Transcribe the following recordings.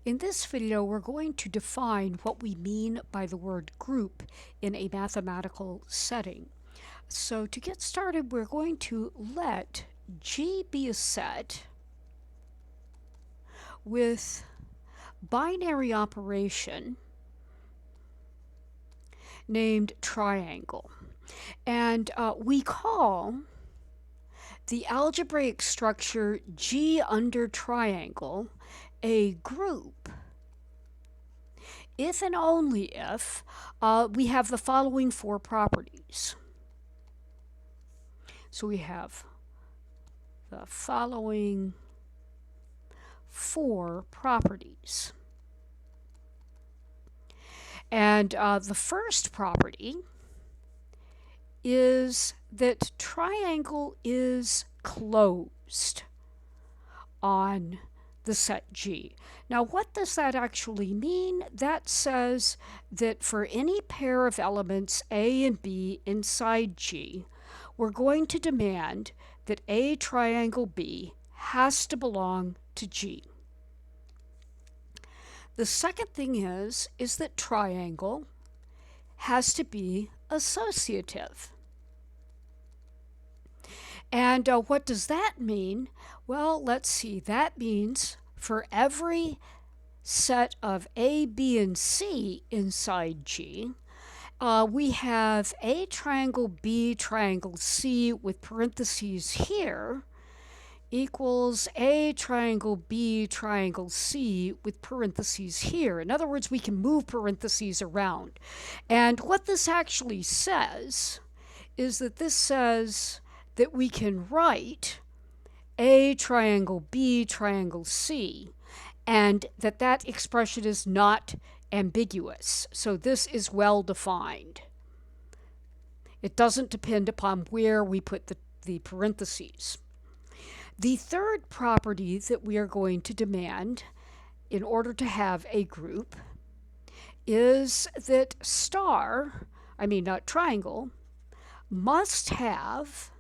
In this video, we're going to define what we mean by the word group in a mathematical setting. So to get started, we're going to let G be a set with binary operation named triangle. And we call the algebraic structure G under triangle a group if and only if we have the following four properties. So we have the following four properties. And the first property is that triangle is closed on the set G. Now, what does that actually mean? That says that for any pair of elements A and B inside G, we're going to demand that A triangle B has to belong to G. The second thing is that triangle has to be associative. And what does that mean? Well, let's see. That means for every set of A, B, and C inside G, we have A triangle B triangle C with parentheses here equals A triangle B triangle C with parentheses here. In other words, we can move parentheses around. And what this actually says is that this says that we can write A triangle B triangle C, and that expression is not ambiguous. So this is well defined. It doesn't depend upon where we put the parentheses. The third property that we are going to demand in order to have a group is that triangle, must have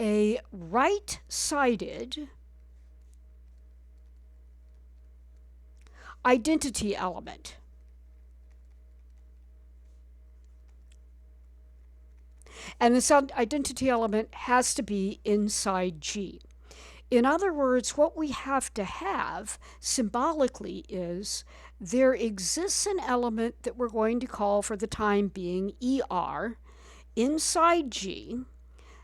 a right-sided identity element. And this identity element has to be inside G. In other words, what we have to have symbolically is there exists an element that we're going to call for the time being ER inside G,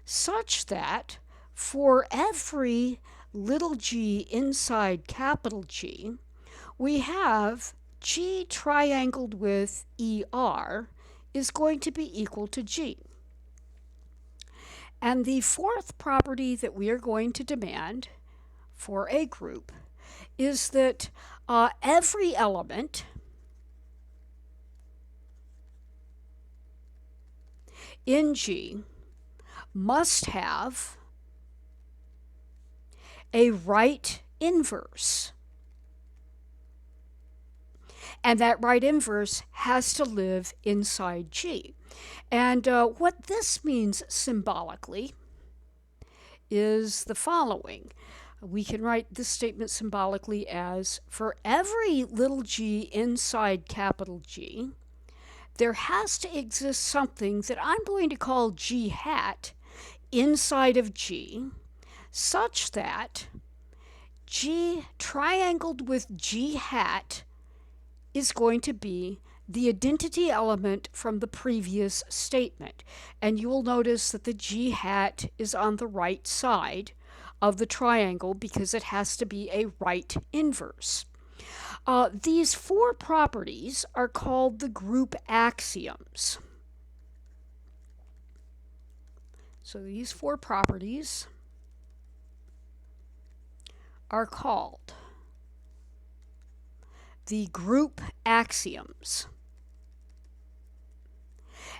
such that for every little g inside capital G, we have G triangled with ER is going to be equal to G. And the fourth property that we are going to demand for a group is that every element in G must have a right inverse. And that right inverse has to live inside G. And what this means symbolically is the following. We can write this statement symbolically as for every little g inside capital G, there has to exist something that I'm going to call G hat inside of G, such that G triangled with G hat is going to be the identity element from the previous statement. And you will notice that the G hat is on the right side of the triangle because it has to be a right inverse. These four properties are called the group axioms. So these four properties are called the group axioms.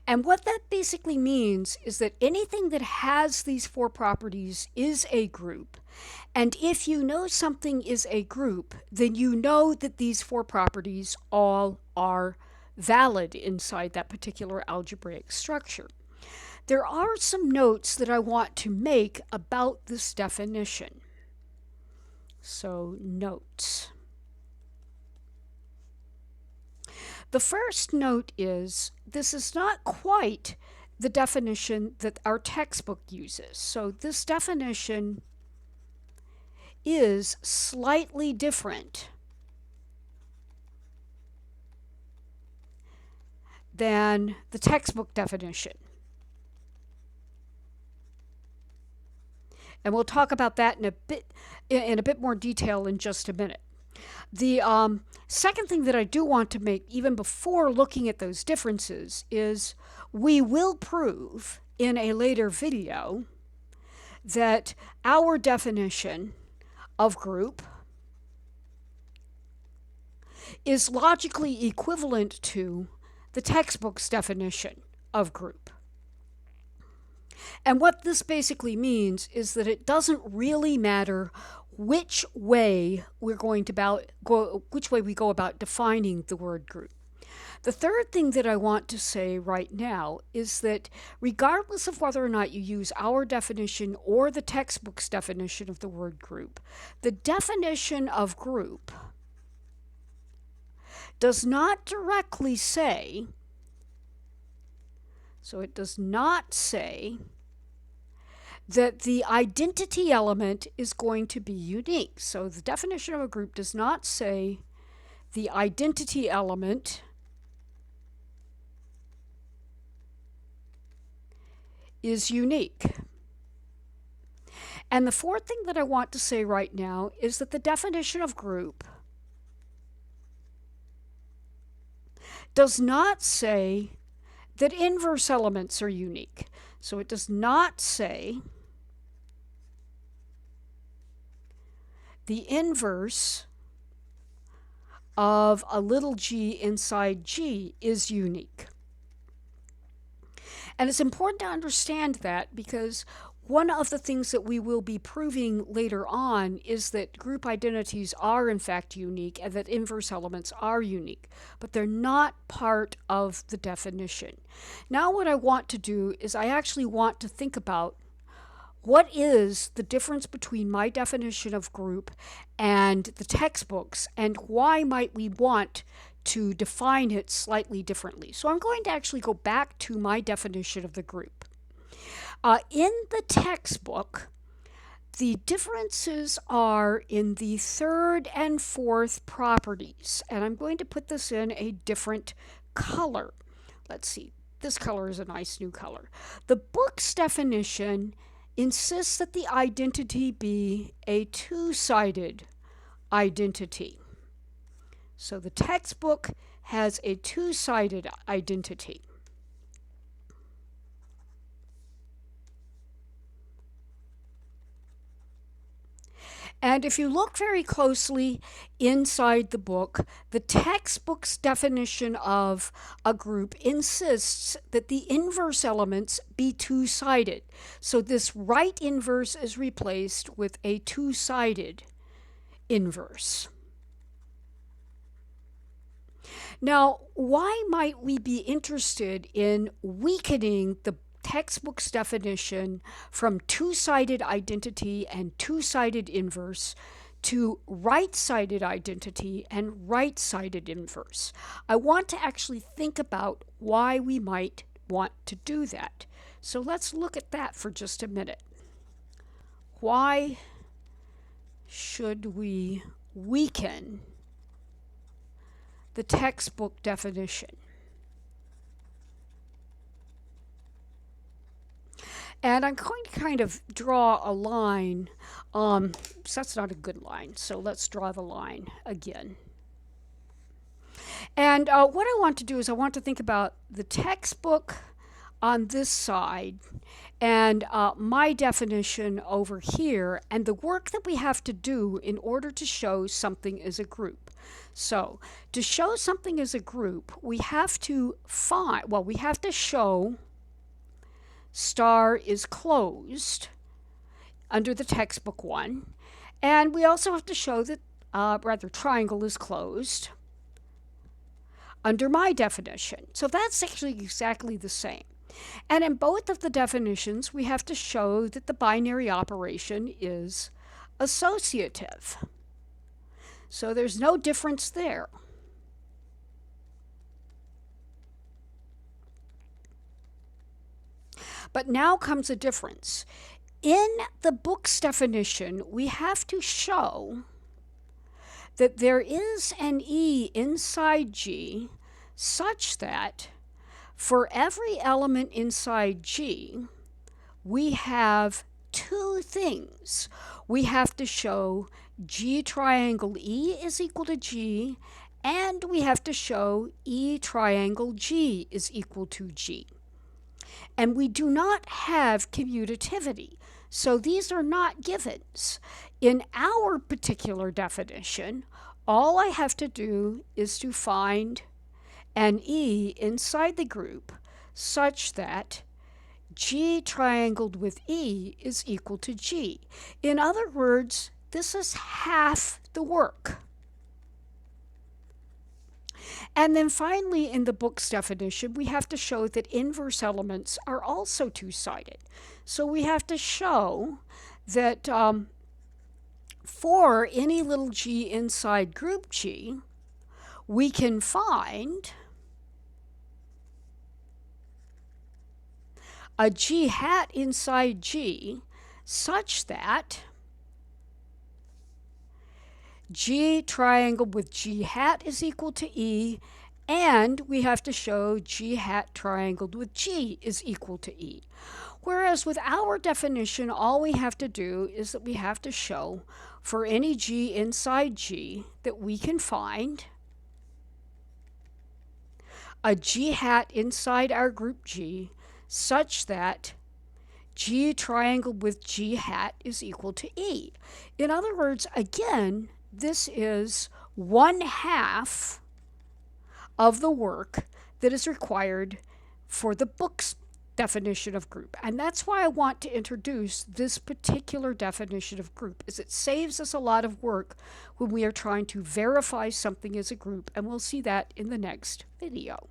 And what that basically means is that anything that has these four properties is a group. And if you know something is a group, then you know that these four properties all are valid inside that particular algebraic structure. There are some notes that I want to make about this definition. So, notes. The first note is this is not quite the definition that our textbook uses. So this definition is slightly different than the textbook definition. And we'll talk about that in a bit more detail in just a minute. The second thing that I do want to make, even before looking at those differences, is we will prove in a later video that our definition of group is logically equivalent to the textbook's definition of group. And what this basically means is that it doesn't really matter which way we go about defining the word group. The third thing that I want to say right now is that regardless of whether or not you use our definition or the textbook's definition of the word group, the definition of group does not directly say, so it does not say that the identity element is going to be unique. So the definition of a group does not say the identity element is unique. And the fourth thing that I want to say right now is that the definition of group does not say that inverse elements are unique. So it does not say the inverse of a little g inside G is unique. And it's important to understand that because one of the things that we will be proving later on is that group identities are in fact unique and that inverse elements are unique, but they're not part of the definition. Now what I want to do is I actually want to think about what is the difference between my definition of group and the textbooks, and why might we want to define it slightly differently. So I'm going to actually go back to my definition of the group. In the textbook, the differences are in the third and fourth properties, and I'm going to put this in a different color. Let's see, this color is a nice new color. The book's definition insists that the identity be a two-sided identity. So the textbook has a two-sided identity. And if you look very closely inside the book, the textbook's definition of a group insists that the inverse elements be two-sided. So this right inverse is replaced with a two-sided inverse. Now, why might we be interested in weakening the textbook's definition from two-sided identity and two-sided inverse to right-sided identity and right-sided inverse? I want to actually think about why we might want to do that. So let's look at that for just a minute. Why should we weaken the textbook definition? And I'm going to kind of draw a line. So that's not a good line. So let's draw the line again. And what I want to do is I want to think about the textbook on this side and my definition over here, and the work that we have to do in order to show something as a group. So to show something as a group, we have to show star is closed under the textbook one, and we also have to show that triangle is closed under my definition. So that's actually exactly the same. And in both of the definitions, we have to show that the binary operation is associative. So there's no difference there. But now comes a difference. In the book's definition, we have to show that there is an E inside G such that for every element inside G, we have two things. We have to show G triangle E is equal to G, and we have to show E triangle G is equal to G. And we do not have commutativity, so these are not givens. In our particular definition, all I have to do is to find an E inside the group such that G triangled with E is equal to G. In other words, this is half the work. And then finally, in the book's definition, we have to show that inverse elements are also two-sided. So we have to show that for any little g inside group G, we can find a G hat inside G such that G triangled with G hat is equal to E, and we have to show G hat triangled with G is equal to E. Whereas with our definition, all we have to do is that we have to show for any G inside G that we can find a G hat inside our group G such that G triangled with G hat is equal to E. In other words, again, this is 1/2 of the work that is required for the book's definition of group. And that's why I want to introduce this particular definition of group, is it saves us a lot of work when we are trying to verify something as a group, and we'll see that in the next video.